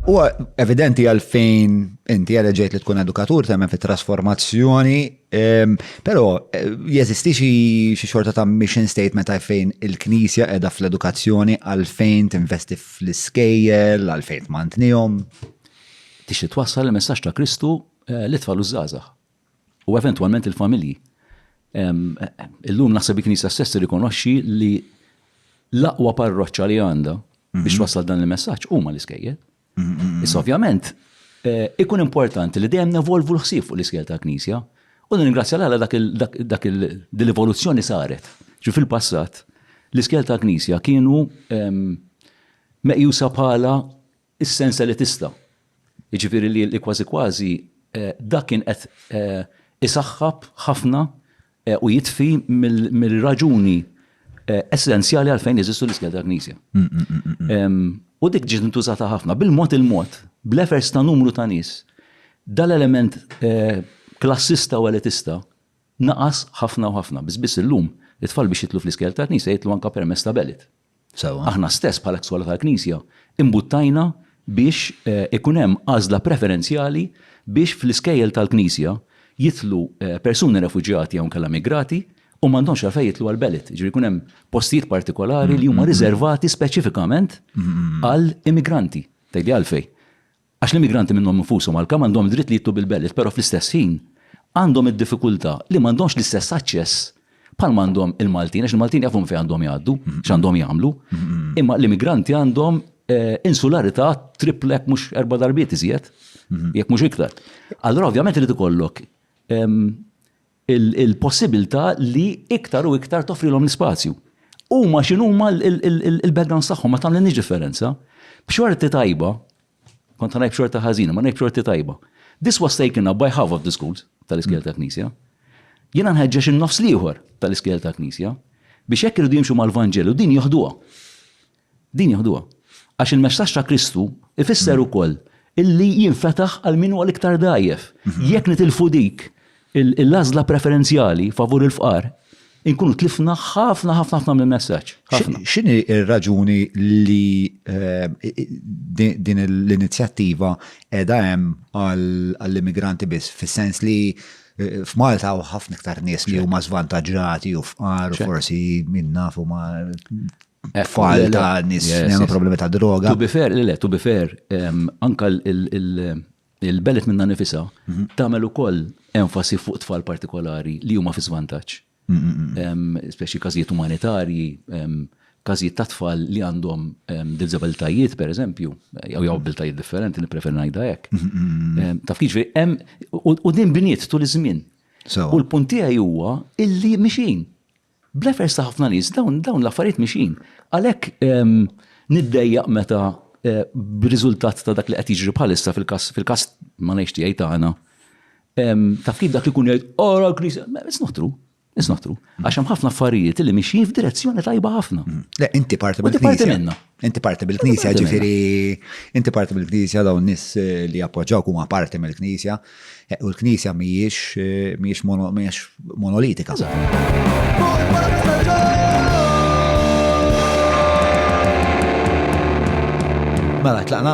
U evidenti għalfejn inti għal ġejt li tkun edukatur temmen fit trasformazzjoni, pero jeżisti xi xorta ta' mission statement għalfejn il-Knisja qiegħda fl-edukazzjoni għalfejn tinvesti fl-iskejjel, għalfejn tmantnihom. Tixtieq twassal il-messaġġ ta' Kristu l-itfal u żgħażagħ u eventwalment il-familji. Illum naħseb il-Knisja stess rikonoxxi li l-aqwa parroċċa li għandha biex twassal dan il-messaġġ huma l-iskejjel. Issa ovvjament ikun importanti li dejjem nevolvu l-ħsieb fuq l-iskejjel ta' Knisja u ningrazzja għal dak l-evoluzzjoni saret. Ġu fil-passat l-iskejjel ta' Knisja kienu meqjusa bħala is-sens elitista. Jiġifieri li kważi dak kien qed isaħħab ħafna u jitfi mill-raġuni essenzjali għalfejn jeżistu l-iskejjel ta' Knisja. U dik ġiet intużata ħafna bil-mod bl-efforts ta' numru ta' nies. Dal-element klassista u elitista naqas ħafna u ħafna. Biss illum it-tfal biex jitlu fl-iskejjel ta' Knisja jitlu anke permezz ta' belit. Aħna stess bħala kswala ta' Knisja imbuttajna biex ikun hemm għażla preferenzjali biex fl-iskejjel tal-Knisja jitlu persuni refuġjati jew kellha migrati u m'għandhomx għalfejn jitlu għal belit. Ġifieri jkun hemm postijiet partikolari li huma riservati speċifikament għal immigranti. Tgħidli għalfejn. Għax l-immigranti minnhom infushom għalkemm għandhom dritt li jitlu bil-belit, però fl-istess ħin għandhom id-diffikultà li m'għandhomx l-istess aċċess bħal m'għandhom il-Maltin, għax il-Maltin jafhom fejn għandhom jgħaddu, x'għandhom jagħmlu, imma l-immigranti għandhom insularità triplek mhux 4 darbiet iżjed, jekk mhux iktar. Allura ovvjament irid ikollok il-possibilità li iktar u iktar toffrilhom l-ispazju. Huma x'inhuma il-background tagħhom ma tagħmilniex differenza. B'xorti tajba, kont ngħid b'xorta ħażina, ma ngħid b'xorti tajba. This was taken up by half of the schools tal-iskejjel ta' Knisja. Jiena nħeġġeġ in-nofs l-ieħor tal-iskejjel ta' Knisja biex hekk iridu jimxu mal-Vanġelu din jaħduha. Din jaħduha. Għax il-messaġġ ta' Kristu ifisser ukoll illi jinfetaħ għal min huwa l-iktar dgħajjef. Jekk nitilfu dik il-għażla preferenzjali favur il-fqar, inkunu tlifna ħafna mill-messaġġ. X'inhi r-raġuni li din l-inizjattiva qiegħda hemm għall-immigranti biss, fis-sens li f'Malta hawn ħafna iktar nies li huma żvantaġġati u fqar u forsi minna huma falta nies li għandhom problemi ta' droga. To be fair, anke il-belet minna nifisa tagħmel ukoll enfasi fuq tfal partikolari li huma fi żvantaġġ. Speċi każijiet umanitarji, każijiet ta' tfal li għandhom disabilitajiet pereżempju, jew abilitajiet differenti nippreferi ngħidha hekk. Taf kif u din bniet tul iż-żmien. U l-punt tiegħi huwa illi mixin. Bl-efforts ta' ħafna nies dawn l-affarijiet mixin. Għalhekk niddejjaq meta b'riżultat ta' dak li qed jiġri bħalissa fil-każ ma ngħidx tiegħi tagħna. Taf kif dak li jkun jgħid ora l-Knisja, it's not true. Għax hemm ħafna affarijiet li mixjin f'direzzjoni tajba ħafna. Le, inti parti bil-Knisja. Inti parti bil-Knisja, ġifieri inti parti bil-Knisja dawn nies li appoġġawk huma parti mill-Knisja u l-Knisja mhijiex monolitika. Mela tlaqna?